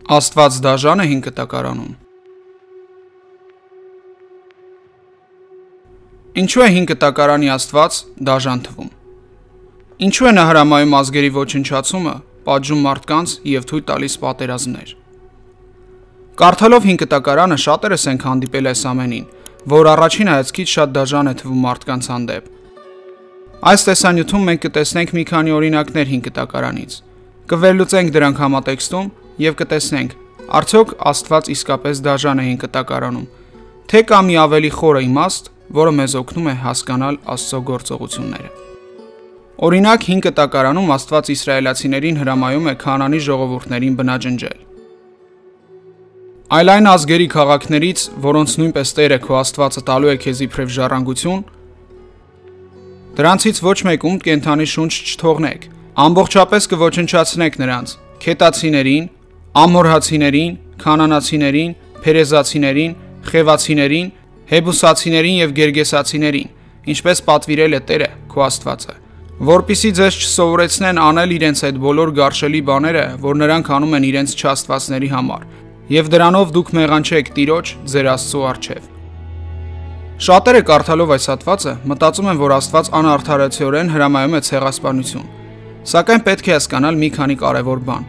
Աստված դաժան է հին կտակարանում։ Ինչու է հին կտակարանի Աստված դաժան թվում։ Ինչու է նա հրամայում ազգերի ոչնչացումը, պատժում մարդկանց և թույլ տալիս պատերազմներ։ Կարդալով հին կտակարանը շատերս ենք հանդիպել այս ամենին, որ առաջին հայացքից շատ դաժան է թվում մարդկանց հանդեպ։ Այս տեսանյութում մենք կտեսնենք մի քանի օրինակներ հին կտակարանից, կվերլուծենք դրանք համատեքստում և կտեսնենք, արդյոք Աստված իսկապես դաժան է հին կտակարանում, թե կա մի ավելի խորը իմաստ, որը մեզ օգնում է հասկանալ Աստծո գործողությունները։ Օրինակ, հին կտակարանում Աստված իսրայելացիներին հրամայում է Քանանի ժողովուրդներին բնաջնջել։ Այլ այն ազգերի քաղաքներից, որոնց նույնպես Տերը քո Աստվածը տալու է քեզ իբրև ժառանգություն, դրանցից ոչ մեկում կենդանի շունչ չթողնեք, ամբողջապես կոչնչացնեք նրանց, քետացիներին, ամորհացիներին, քանանացիներին, փերեզացիներին, խևացիներին, հեբուսացիներին և գերգեսացիներին, ինչպես պատվիրել է Տերը քո Աստվածը, որպեսզի ձեզ չսովորեցնեն անել իրենց այդ բոլոր գարշելի բաները, որ նրանք անում են իրենց չաստվածների համար, և դրանով դուք մեղանչեք Տիրոջ ձեր Աստծո առջև։ Շատերը կարդալով այս հատվածը մտածում են, որ Աստված անարդարացիորեն հրամայում է ցեղասպանություն, սակայն պետք է հասկանալ մի քանի կարևոր բան։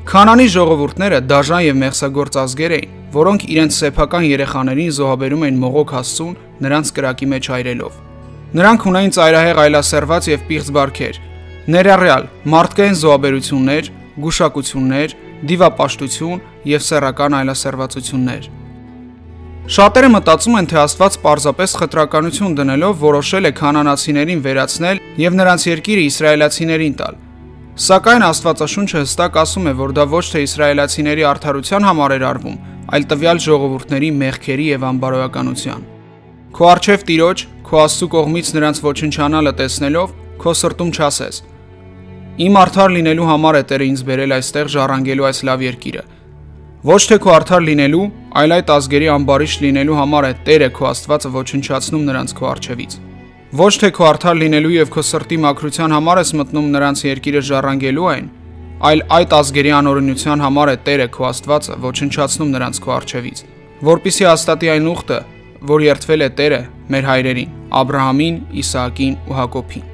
Քանանի ժողովուրդները դաժան և մեղսագործ ազգեր էին, որոնք իրենց սեփական երեխաներին զոհաբերում էին մողոք Աստծուն նրանց կրակի մեջ այրելով։ Նրանք ունեին ծայրահեղ այլասերված և պիղծ բարքեր, ներառյալ մարդկային զոհաբերություններ, գուշակություններ, դիվապաշտություն և սեռական այլասերվածություններ։ Շատերը մտածում են, թե Աստված պարզապես խտրականություն դնելով որոշել է քանանացիներին վերացնել և նրանց երկիրը իսրայելացիներին տալ։ Սակայն Աստվածաշունչը հստակ ասում է, որ դա ոչ թե իսրայելացիների արդարության համար էր արվում, այլ տվյալ ժողովուրդների մեղքերի և անբարոյականության։ Քո առջև Տիրոջ, քո Աստծու կողմից նրանց ոչնչանալը տեսնելով, քո սրտում չասես. «Իմ արդար լինելու համար է Տերը ինձ բերել այստեղ ժառանգելու այս լավ երկիրը»։ Ոչ թե քո արդար լինելու, այլ այդ ազգերի ամբարիշտ լինելու համար է Տերը քո Աստվածը ոչնչացնում նրանց քո առջևից։ Ոչ թե քո արդար լինելու և քո սրտի մաքրության համար ես մտնում նրանց երկիրը ժառանգելու այն, այլ այդ ազգերի անօրենության համար է Տերը քո Աստվածը ոչնչացնում նրանց քո առջևից, որպեսզի հաստատի այն ուխտը, որ երդվել է Տերը մեր հայրերին, Աբրահամին, Իսահակին ու Հակոբին։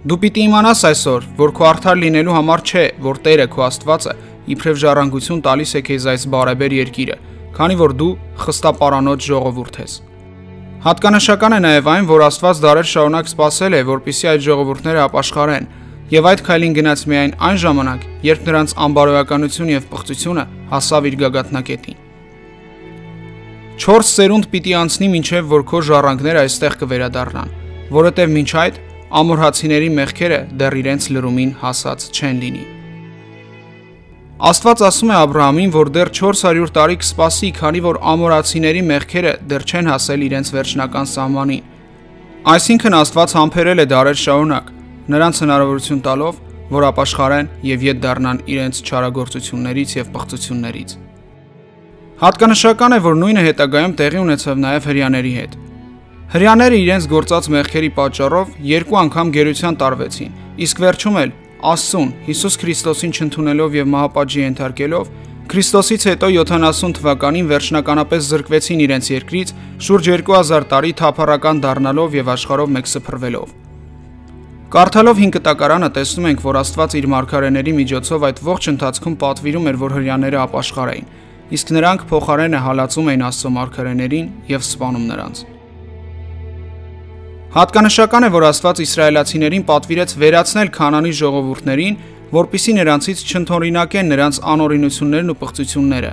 Դու պիտի իմանաս այսօր, որ քո արդար լինելու համար չէ, որ Տերը քո Աստվածը իբրև ժառանգություն տալիս է քեզ այս բարեբեր երկիրը, քանի որ դու խստապարանոց ժողովուրդ ես։ Հատկանշական է նաև այն, որ Աստված դարեր շարունակ սպասել է, որպեսզի այդ ժողովուրդները ապաշխարեն, և այդ քայլին գնաց միայն այն ժամանակ, երբ նրանց անբարոյականություն և պղծությունը հասավ իր գագաթնակետին։ 4 սերունդ պիտի անցնի մինչև որ քո ժառանգները այստեղ կվերադառնան, որովհետև մինչ այդ ամորհացիների մեղքերը դեռ իրենց լրումին հասած չեն լինի։ Աստված ասում է Աբրահամին, որ դեռ 400 տարի կսպասի, քանի որ ամորհացիների մեղքերը դեռ չեն հասել իրենց վերջնական սահմանին։ Այսինքն Աստված համբերել է դարեր շարունակ, նրանց հնարավորություն տալով, որ ապաշխարեն և ետ դառնան իրենց չարագործություններից և պղծություններից։ Հատկանշական է, որ նույնը հետագայում տեղի ունեցավ նաև հրեաների հետ։ Հրեաները իրենց գործած մեղքերի պատճառով 2 անգամ գերության տարվեցին, իսկ վերջում էլ Աստծուն, Հիսուս Քրիստոսին չընդունելով և մահապատժի ենթարկելով, Քրիստոսից հետո 70 թվականին վերջնականապես զրկվեցին իրենց երկրից, շուրջ 2000 տարի թափառական դառնալով և աշխարհով մեկ սփռվելով։ Կարդալով հին կտակարանը տեսնում ենք, որ Աստված իր մարգարեների միջոցով այդ ողջ ընթացքում պատվիրում էր, որ հրեաները ապաշխարեին, իսկ նրանք փոխարենը հալածում էին Աստծո մարգարեներին և սպանում նրանց։ Հատկանշական է, որ Աստված իսրայելացիներին պատվիրեց վերացնել Քանանի ժողովուրդներին, որպեսզի նրանցից չընդօրինակեն նրանց անօրենություններն ու պղծությունները։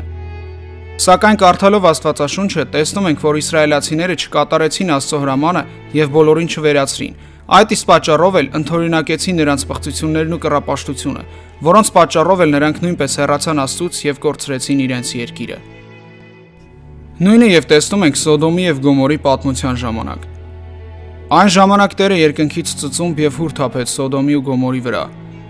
Սակայն կարդալով Աստվածաշունչը տեսնում ենք, որ իսրայելացիները չկատարեցին Աստծո հրամանը և բոլորին չվերացրին, այդ իսկ պատճառով էլ ընդօրինակեցին նրանց պղծություններն ու կռապաշտությունը, որոնց պատճառով էլ նրանք նույնպես հեռացան Աստծուց և կորցրեցին իրենց երկիրը։ Նույնը և տեսնում ենք Սոդոմի և Գոմորի պատմության ժամանակ։ Այն ժամանակ Տերը երկնքից ծծումբ և հուր թափեց Սոդոմի ու Գոմորի վրա,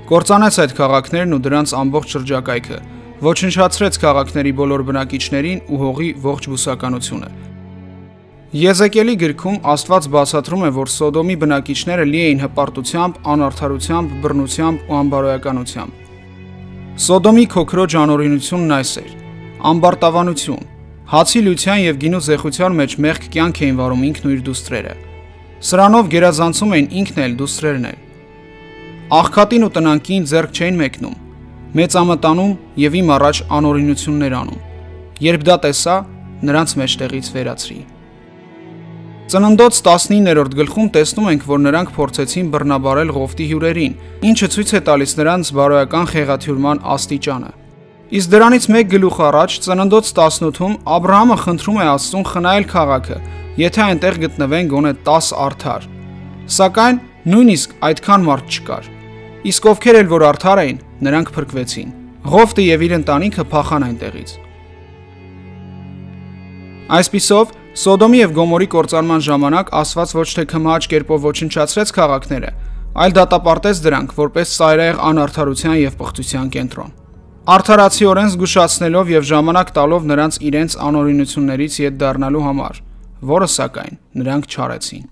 կործանեց այդ քաղաքներն ու դրանց ամբողջ շրջակայքը, ոչնչացրեց քաղաքների բոլոր բնակիչներին ու հողի ողջ բուսականությունը։ Եզեկիելի գրքում Աստված բացատրում է, որ Սոդոմի բնակիչները լի էին հպարտությամբ, անարդարությամբ, բռնությամբ ու անբարոյականությամբ։ Սոդոմի քոքրոջ անօրինությունն այս էր. ամբարտավանություն, հացի լյության եւ գինու զեխության մեջ մեղք կյանք էին վարում ինքն ու իր դուստրերը։ Սրանով գերազանցում էին ինքն էլ դուստրերն էլ։ Աղքատին ու տնանկին ձեռք չէին մեկնում, մեծամտանում եւ իմ առաջ անօրինություններ անում։ Երբ դա տեսա, նրանց մեջտեղից վերացրի։ Ծննդոց 19-րդ գլխում տեսնում ենք, որ նրանք փորձեցին բռնաբարել Ղովտի հյուրերին, ինչը ցույց է տալիս նրանց բարոյական խեղաթյուրման աստիճանը։ Իսկ դրանից մեկ գլուխ առաջ ծննդոց 18-ում Աբրահամը խնդրում է Աստծուն խնայել քաղաքը, եթե այնտեղ գտնվեն գոնե 10 արդար։ Սակայն նույնիսկ այդքան մարդ չկար։ Իսկ ովքեր էլ որ արդար էին, նրանք փրկվեցին։ Ղովտը եւ իր ընտանիքը փախան այնտեղից։ Այսպիսով, Սոդոմի եւ Գոմորի կործանման ժամանակ Աստված ոչ թե քմահաճ կերպով ոչնչացրեց քաղաքները, այլ դատապարտեց դրանք որպես ծայրահեղ անարդարության եւ պղծության կենտրոն։ Արդարացիորեն զգուշացնելով եւ ժամանակ տալով նրանց իրենց անօրինություններից ետ դառնալու համար, որը սակայն նրանք չարեցին։